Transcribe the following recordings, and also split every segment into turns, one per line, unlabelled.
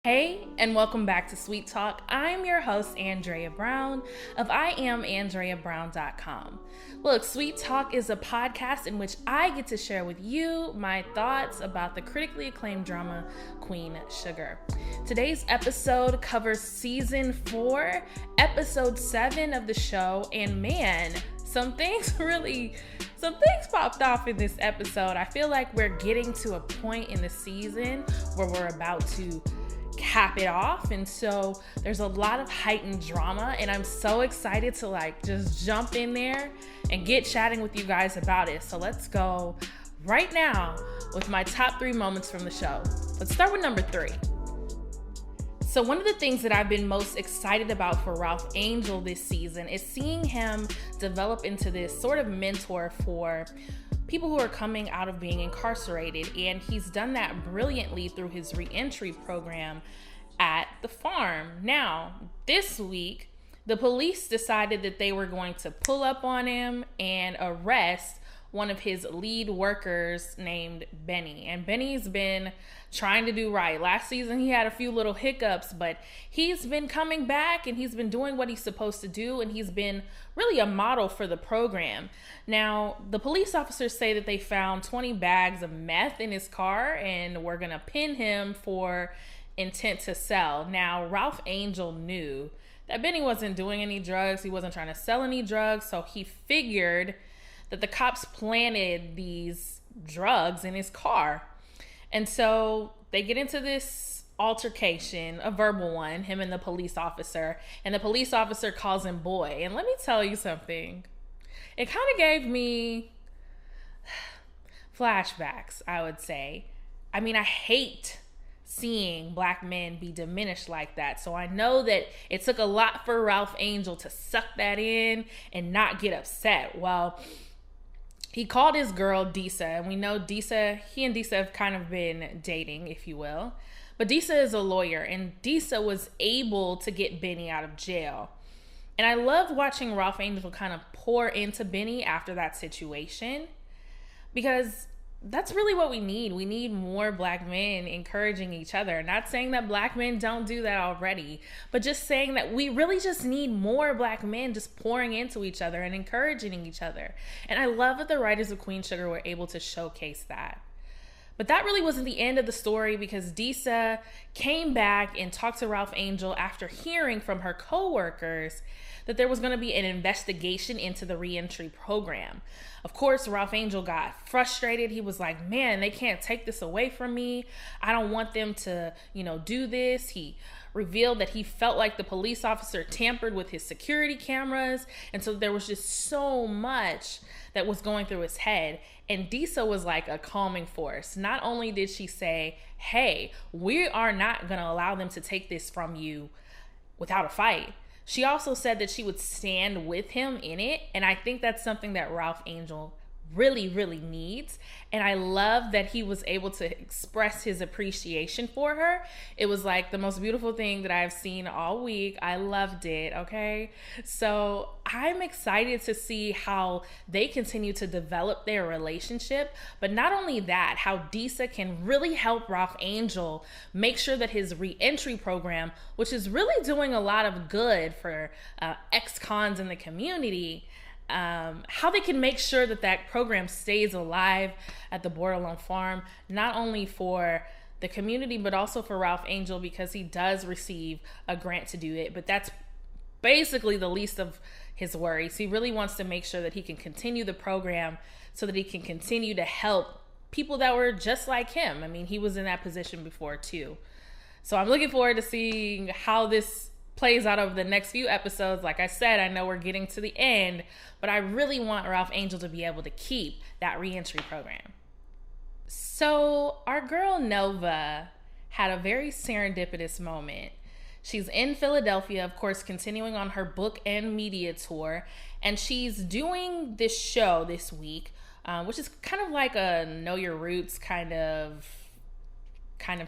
Hey, and welcome back to Sweet Talk. I'm your host, Andrea Brown of IamAndreaBrown.com. Look, Sweet Talk is a podcast in which I get to share with you my thoughts about the critically acclaimed drama Queen Sugar. Today's episode covers season 4, episode 7 of the show, and man, some things popped off in this episode. I feel like we're getting to a point in the season where we're about to cap it off, and so there's a lot of heightened drama, and I'm so excited to just jump in there and get chatting with you guys about it. So let's go right now with my top 3 moments from the show. Let's start with number 3. So one of the things that I've been most excited about for Ralph Angel this season is seeing him develop into this sort of mentor for people who are coming out of being incarcerated, and he's done that brilliantly through his reentry program at the farm. Now, this week, the police decided that they were going to pull up on him and arrest one of his lead workers named Benny. And Benny's been trying to do right. Last season, he had a few little hiccups, but he's been coming back and he's been doing what he's supposed to do, and he's been really a model for the program. Now, the police officers say that they found 20 bags of meth in his car, and we're gonna pin him for intent to sell. Now, Ralph Angel knew that Benny wasn't doing any drugs. He wasn't trying to sell any drugs, so he figured that the cops planted these drugs in his car. And so they get into this altercation, a verbal one, him and the police officer, and the police officer calls him boy. And let me tell you something. It kind of gave me flashbacks, I would say. I mean, I hate seeing black men be diminished like that. So I know that it took a lot for Ralph Angel to suck that in and not get upset. Well, he called his girl Disa, and we know Disa, he and Disa have kind of been dating, if you will. But Disa is a lawyer, and Disa was able to get Benny out of jail. And I loved watching Ralph Angel kind of pour into Benny after that situation, because that's really what we need. We need more black men encouraging each other. Not saying that black men don't do that already, but just saying that we really just need more black men just pouring into each other and encouraging each other. And I love that the writers of Queen Sugar were able to showcase that. But that really wasn't the end of the story, because Disa came back and talked to Ralph Angel after hearing from her coworkers that there was going to be an investigation into the reentry program. Of course, Ralph Angel got frustrated. He was like, man, they can't take this away from me. I don't want them to, do this. He revealed that he felt like the police officer tampered with his security cameras. And so there was just so much that was going through his head. And Disa was like a calming force. Not only did she say, hey, we are not going to allow them to take this from you without a fight, she also said that she would stand with him in it. And I think that's something that Ralph Angel really, really needs. And I love that he was able to express his appreciation for her. It was like the most beautiful thing that I've seen all week. I loved it, okay? So I'm excited to see how they continue to develop their relationship. But not only that, how Disa can really help Ralph Angel make sure that his reentry program, which is really doing a lot of good for ex-cons in the community, how they can make sure that that program stays alive at the Bordelon farm, not only for the community, but also for Ralph Angel, because he does receive a grant to do it. But that's basically the least of his worries. He really wants to make sure that he can continue the program so that he can continue to help people that were just like him. I mean, he was in that position before too. So I'm looking forward to seeing how this plays out over the next few episodes. Like I said, I know we're getting to the end, but I really want Ralph Angel to be able to keep that reentry program. So our girl Nova had a very serendipitous moment. She's in Philadelphia, of course, continuing on her book and media tour, and she's doing this show this week, which is kind of like a Know Your Roots kind of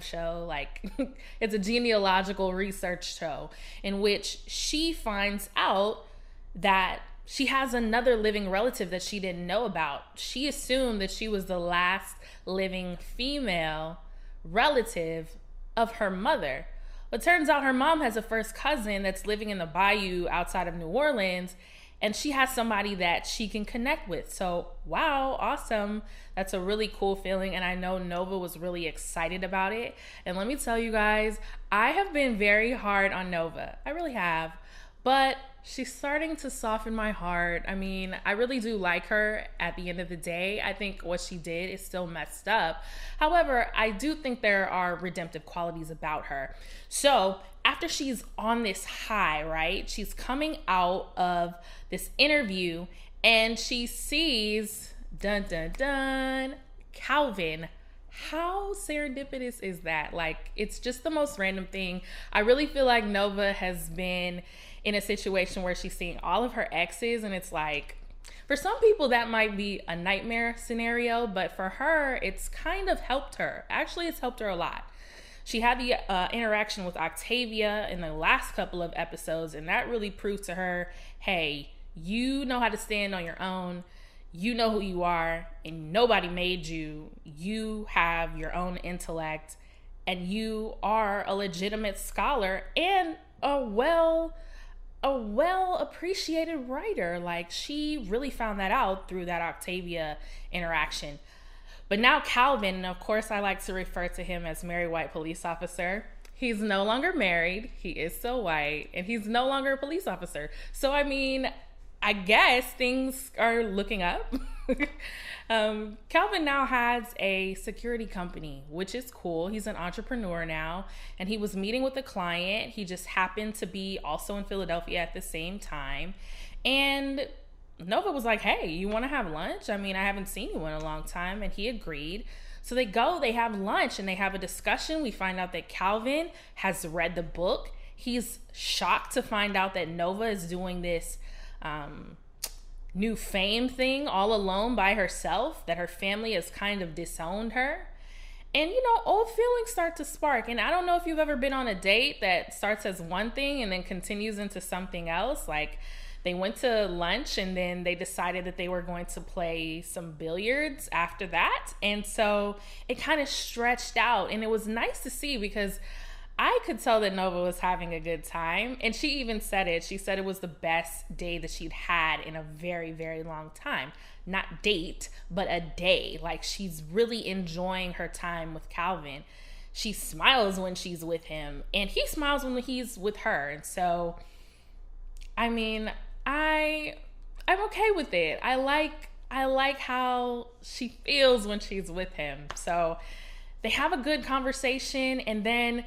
show. Like it's a genealogical research show in which she finds out that she has another living relative that she didn't know about. She assumed that she was the last living female relative of her mother. But turns out her mom has a first cousin that's living in the bayou outside of New Orleans, and she has somebody that she can connect with. So, wow, awesome. That's a really cool feeling, and I know Nova was really excited about it. And let me tell you guys, I have been very hard on Nova. I really have. But she's starting to soften my heart. I mean, I really do like her at the end of the day. I think what she did is still messed up. However, I do think there are redemptive qualities about her. So after she's on this high, right, she's coming out of this interview and she sees, dun, dun, dun, Calvin. How serendipitous is that? Like, it's just the most random thing. I really feel like Nova has been in a situation where she's seeing all of her exes, and it's like, for some people that might be a nightmare scenario, but for her, it's kind of helped her. Actually, it's helped her a lot. She had the interaction with Octavia in the last couple of episodes, and that really proved to her, hey, you know how to stand on your own. You know who you are, and nobody made you. You have your own intellect, and you are a legitimate scholar and a well appreciated writer. Like, she really found that out through that Octavia interaction. But now Calvin, and of course I like to refer to him as Mary White police officer. He's no longer married. He is so white, and he's no longer a police officer. So, I mean, I guess things are looking up. Calvin now has a security company, which is cool. He's an entrepreneur now, and he was meeting with a client. He just happened to be also in Philadelphia at the same time. And Nova was like, hey, you want to have lunch? I mean, I haven't seen you in a long time. And he agreed. So they have lunch, and they have a discussion. We find out that Calvin has read the book. He's shocked to find out that Nova is doing this new fame thing all alone by herself, that her family has kind of disowned her. And, you know, old feelings start to spark. And I don't know if you've ever been on a date that starts as one thing and then continues into something else. Like, they went to lunch and then they decided that they were going to play some billiards after that. And so it kind of stretched out, and it was nice to see because I could tell that Nova was having a good time. And she even said it. She said it was the best day that she'd had in a very, very long time. Not date, but a day. Like, she's really enjoying her time with Calvin. She smiles when she's with him, and he smiles when he's with her. And so, I mean, I'm okay with it. I like how she feels when she's with him. So they have a good conversation, and then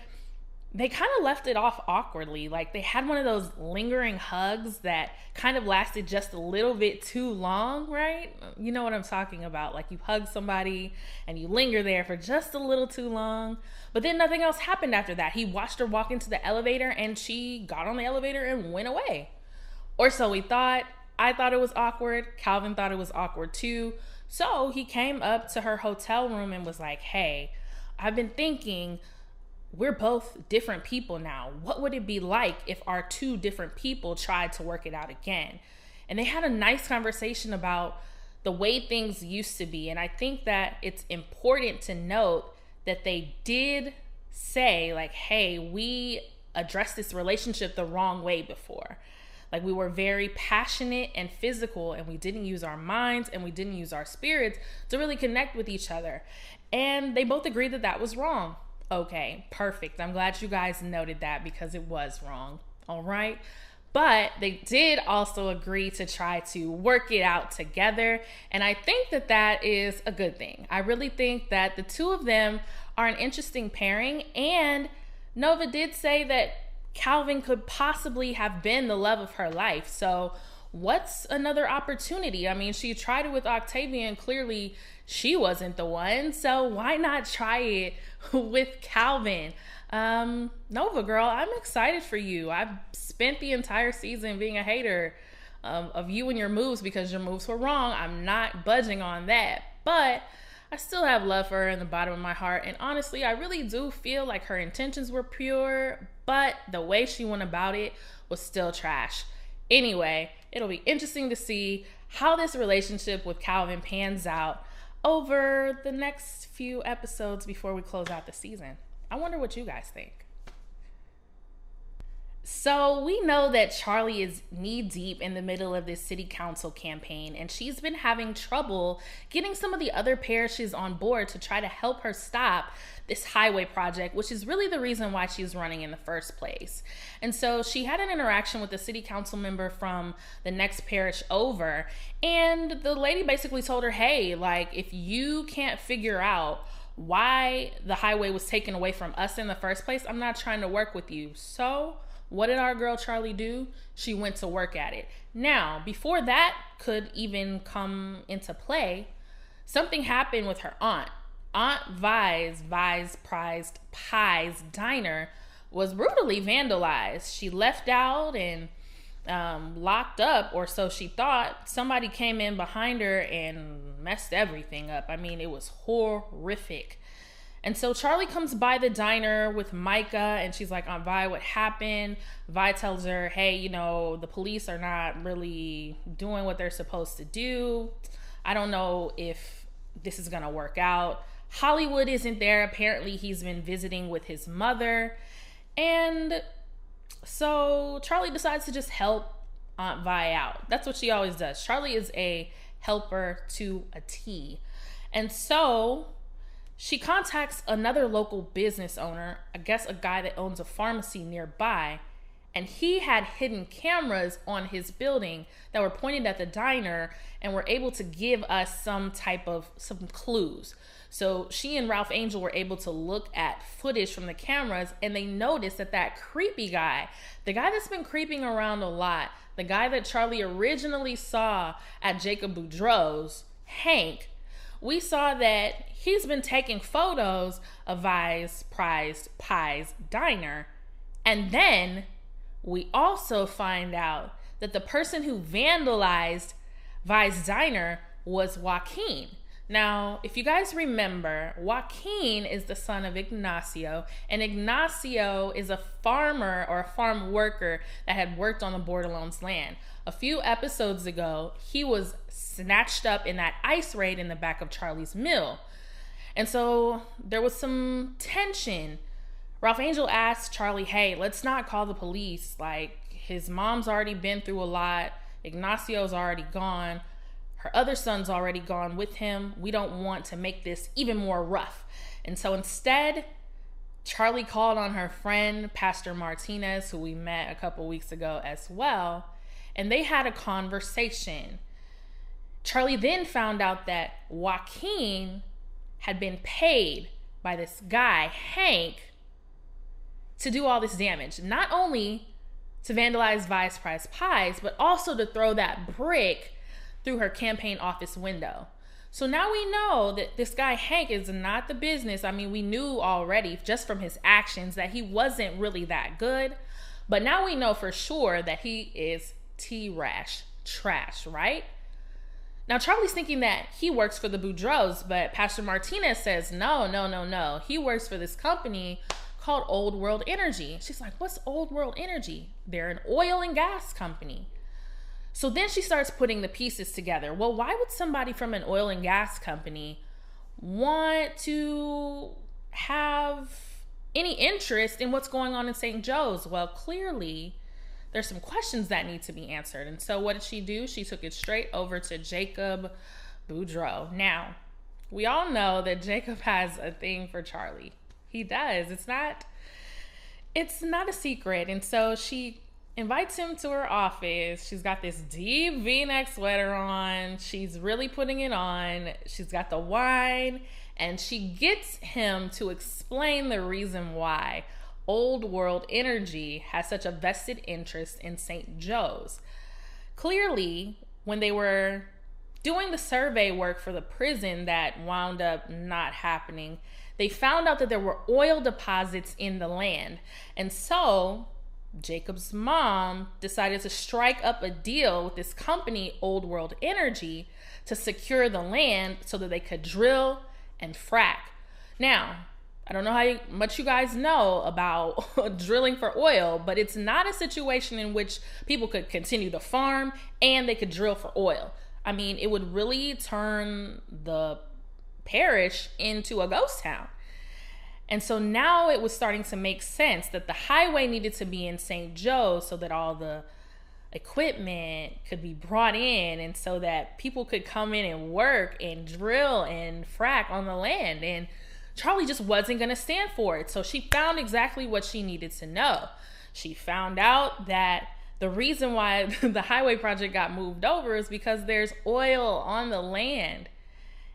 they kind of left it off awkwardly. Like, they had one of those lingering hugs that kind of lasted just a little bit too long, right? You know what I'm talking about. Like, you hug somebody and you linger there for just a little too long, but then nothing else happened after that. He watched her walk into the elevator, and she got on the elevator and went away. Or so we thought. I thought it was awkward. Calvin thought it was awkward too. So he came up to her hotel room and was like, hey, I've been thinking, we're both different people now. What would it be like if our two different people tried to work it out again? And they had a nice conversation about the way things used to be. And I think that it's important to note that they did say, like, hey, we addressed this relationship the wrong way before. Like, we were very passionate and physical, and we didn't use our minds and we didn't use our spirits to really connect with each other. And they both agreed that that was wrong. Okay, perfect. I'm glad you guys noted that because it was wrong. All right. But they did also agree to try to work it out together. And I think that that is a good thing. I really think that the two of them are an interesting pairing. And Nova did say that Calvin could possibly have been the love of her life. So what's another opportunity? I mean, she tried it with Octavia, and clearly she wasn't the one. So why not try it with Calvin? Nova girl, I'm excited for you. I've spent the entire season being a hater of you and your moves because your moves were wrong. I'm not budging on that, but I still have love for her in the bottom of my heart. And honestly, I really do feel like her intentions were pure, but the way she went about it was still trash. Anyway, it'll be interesting to see how this relationship with Calvin pans out over the next few episodes before we close out the season. I wonder what you guys think. So we know that Charlie is knee deep in the middle of this city council campaign, and she's been having trouble getting some of the other parishes on board to try to help her stop this highway project, which is really the reason why she's running in the first place. And so she had an interaction with a city council member from the next parish over, and the lady basically told her, hey, like, if you can't figure out why the highway was taken away from us in the first place, I'm not trying to work with you. So what did our girl Charlie do? She went to work at it. Now, before that could even come into play, something happened with her aunt. Aunt Vi's Prized Pies diner was brutally vandalized. She left out and locked up, or so she thought. Somebody came in behind her and messed everything up. I mean, it was horrific. And so Charlie comes by the diner with Micah, and she's like, Aunt Vi, what happened? Vi tells her, hey, you know, the police are not really doing what they're supposed to do. I don't know if this is going to work out. Hollywood isn't there. Apparently he's been visiting with his mother. And so Charlie decides to just help Aunt Vi out. That's what she always does. Charlie is a helper to a T. And so she contacts another local business owner, I guess a guy that owns a pharmacy nearby, and he had hidden cameras on his building that were pointed at the diner and were able to give us some clues. So she and Ralph Angel were able to look at footage from the cameras, and they noticed that creepy guy, the guy that's been creeping around a lot, the guy that Charlie originally saw at Jacob Boudreaux's, Hank, we saw that he's been taking photos of Vi's Prized Pies diner. And then we also find out that the person who vandalized Vi's diner was Joaquin. Now, if you guys remember, Joaquin is the son of Ignacio, and Ignacio is a farmer or a farm worker that had worked on the Bordelons land. A few episodes ago, he was snatched up in that ice raid in the back of Charlie's mill. And so there was some tension. Ralph Angel asked Charlie, hey, let's not call the police. Like, his mom's already been through a lot. Ignacio's already gone. Her other son's already gone with him. We don't want to make this even more rough. And so instead, Charlie called on her friend, Pastor Martinez, who we met a couple weeks ago as well, and they had a conversation. Charlie then found out that Joaquin had been paid by this guy, Hank, to do all this damage. Not only to vandalize Vi's Prized Pies, but also to throw that brick through her campaign office window. So now we know that this guy Hank is not the business. I mean, we knew already just from his actions that he wasn't really that good. But now we know for sure that he is T-Rash, trash, right? Now Charlie's thinking that he works for the Boudreaux, but Pastor Martinez says, no. He works for this company called Old World Energy. She's like, what's Old World Energy? They're an oil and gas company. So then she starts putting the pieces together. Well, why would somebody from an oil and gas company want to have any interest in what's going on in St. Joe's? Well, clearly there's some questions that need to be answered. And so what did she do? She took it straight over to Jacob Boudreaux. Now, we all know that Jacob has a thing for Charlie. He does. It's not a secret. And so she invites him to her office. She's got this deep V-neck sweater on. She's really putting it on. She's got the wine, and she gets him to explain the reason why Old World Energy has such a vested interest in St. Joe's. Clearly, when they were doing the survey work for the prison that wound up not happening, they found out that there were oil deposits in the land. And so Jacob's mom decided to strike up a deal with this company, Old World Energy, to secure the land so that they could drill and frack. Now, I don't know how much you guys know about drilling for oil, but it's not a situation in which people could continue to farm and they could drill for oil. I mean, it would really turn the parish into a ghost town. And so now it was starting to make sense that the highway needed to be in St. Joe so that all the equipment could be brought in and so that people could come in and work and drill and frack on the land. And Charlie just wasn't going to stand for it. So she found exactly what she needed to know. She found out that the reason why the highway project got moved over is because there's oil on the land.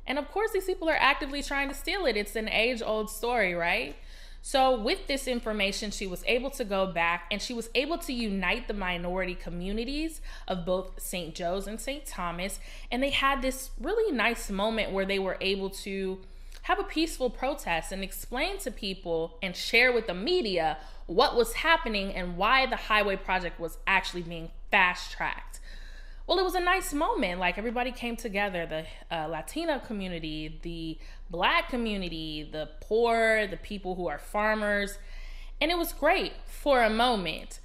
And of course, these people are actively trying to steal it. It's an age-old story, right? So with this information, she was able to go back and she was able to unite the minority communities of both St. Joe's and St. Thomas. And they had this really nice moment where they were able to have a peaceful protest and explain to people and share with the media what was happening and why the highway project was actually being fast-tracked. Well, it was a nice moment. Like, everybody came together, the Latino community, the Black community, the poor, the people who are farmers, and it was great for a moment.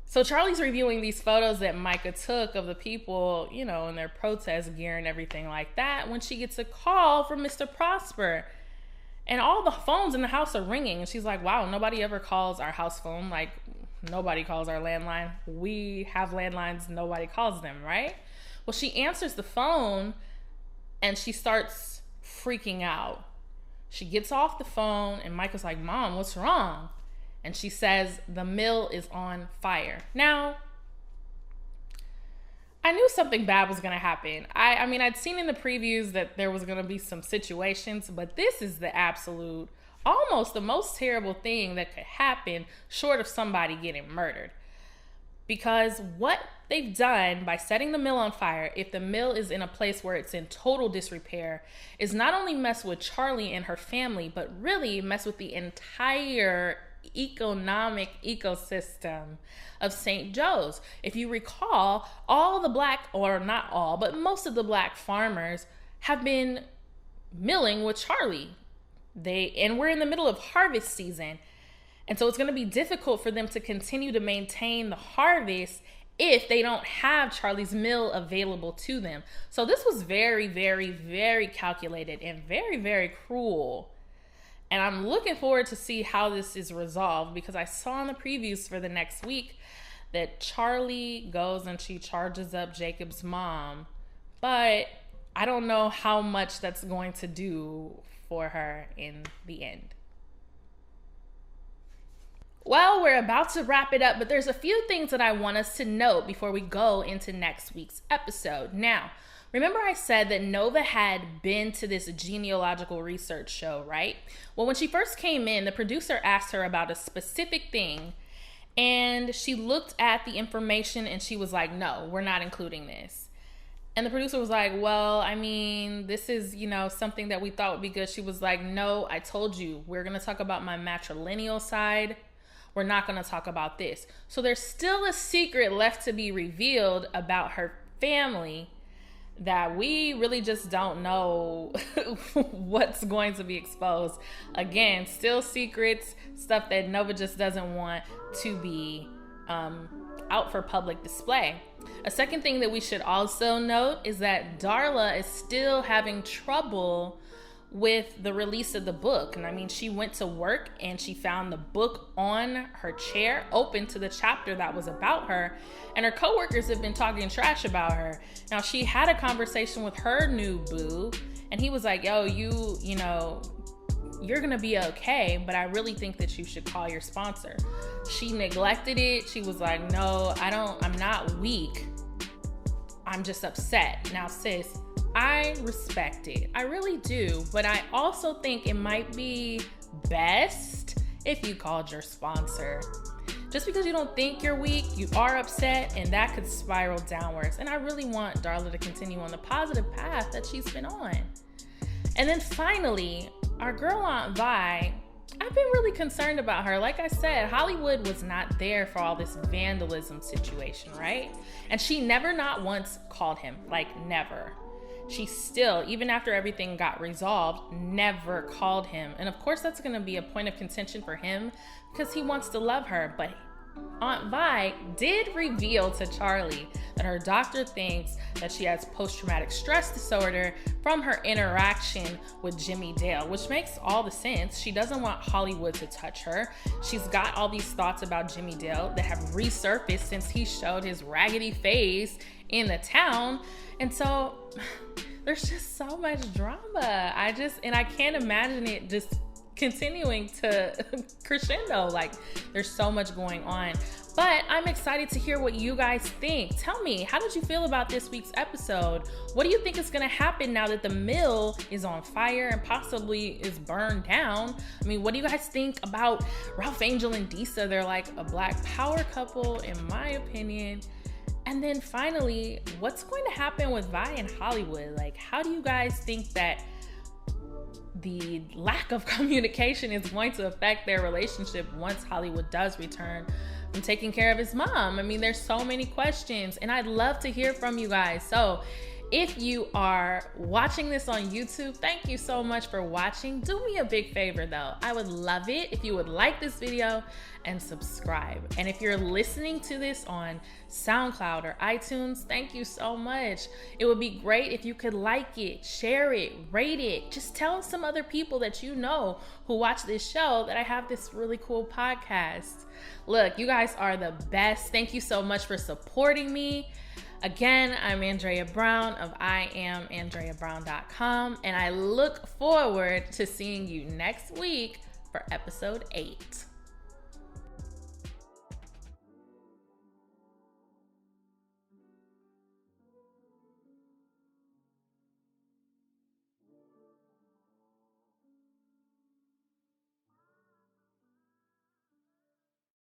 So Charlie's reviewing these photos that Micah took of the people, you know, in their protest gear and everything like that, when she gets a call from Mr. Prosper. And all the phones in the house are ringing. And she's like, wow, nobody ever calls our house phone. Like, nobody calls our landline. We have landlines, nobody calls them, right? Well, she answers the phone and she starts freaking out. She gets off the phone and Micah's like, Mom, what's wrong? And she says, the mill is on fire. Now, I knew something bad was going to happen. I mean, I'd seen in the previews that there was going to be some situations, but this is the absolute, almost the most terrible thing that could happen short of somebody getting murdered. Because what they've done by setting the mill on fire, if the mill is in a place where it's in total disrepair, is not only mess with Charlie and her family, but really mess with the entire economic ecosystem of St. Joe's. If you recall, all the Black, or not all, but most of the Black farmers have been milling with Charlie. And we're in the middle of harvest season. And so it's going to be difficult for them to continue to maintain the harvest if they don't have Charlie's mill available to them. So this was very, very, very calculated and very, very cruel. And I'm looking forward to see how this is resolved, because I saw in the previews for the next week that Charlie goes and she charges up Jacob's mom. But I don't know how much that's going to do for her in the end. Well, we're about to wrap it up, but there's a few things that I want us to note before we go into next week's episode. Now, remember I said that Nova had been to this genealogical research show, right? Well, when she first came in, the producer asked her about a specific thing, and she looked at the information and she was like, no, we're not including this. And the producer was like, well, I mean, this is, something that we thought would be good. She was like, no, I told you, we're going to talk about my matrilineal side. We're not going to talk about this. So there's still a secret left to be revealed about her family that we really just don't know what's going to be exposed. Again, still secrets, stuff that Nova just doesn't want to be out for public display. A second thing that we should also note is that Darla is still having trouble with the release of the book. And I mean, she went to work and she found the book on her chair, open to the chapter that was about her, and her coworkers have been talking trash about her. Now, she had a conversation with her new boo, and he was like, yo, you're gonna be okay, but I really think that you should call your sponsor. She neglected it. She was like, no, I'm not weak. I'm just upset. Now, sis, I respect it. I really do. But I also think it might be best if you called your sponsor. Just because you don't think you're weak, you are upset, and that could spiral downwards. And I really want Darla to continue on the positive path that she's been on. And then finally, our girl Aunt Vi, I've been really concerned about her. Like I said, Hollywood was not there for all this vandalism situation, right? And she never not once called him, like never. She still, even after everything got resolved, never called him. And of course, that's going to be a point of contention for him because he wants to love her. But Aunt Vi did reveal to Charlie that her doctor thinks that she has post-traumatic stress disorder from her interaction with Jimmy Dale, which makes all the sense. She doesn't want Hollywood to touch her. She's got all these thoughts about Jimmy Dale that have resurfaced since he showed his raggedy face in the town. And so there's just so much drama. I can't imagine it just continuing to crescendo. Like, there's so much going on. But I'm excited to hear what you guys think. Tell me, how did you feel about this week's episode? What do you think is going to happen now that the mill is on fire and possibly is burned down? I mean, what do you guys think about Ralph Angel and Disa? They're like a Black power couple, in my opinion. And then finally, what's going to happen with Vi and Hollywood? Like, how do you guys think that the lack of communication is going to affect their relationship once Hollywood does return from taking care of his mom? I mean, there's so many questions, and I'd love to hear from you guys. So if you are watching this on YouTube, thank you so much for watching. Do me a big favor though. I would love it if you would like this video and subscribe. And if you're listening to this on SoundCloud or iTunes, thank you so much. It would be great if you could like it, share it, rate it. Just tell some other people that you know who watch this show that I have this really cool podcast. Look, you guys are the best. Thank you so much for supporting me. Again, I'm Andrea Brown of IamAndreaBrown.com, and I look forward to seeing you next week for episode 8.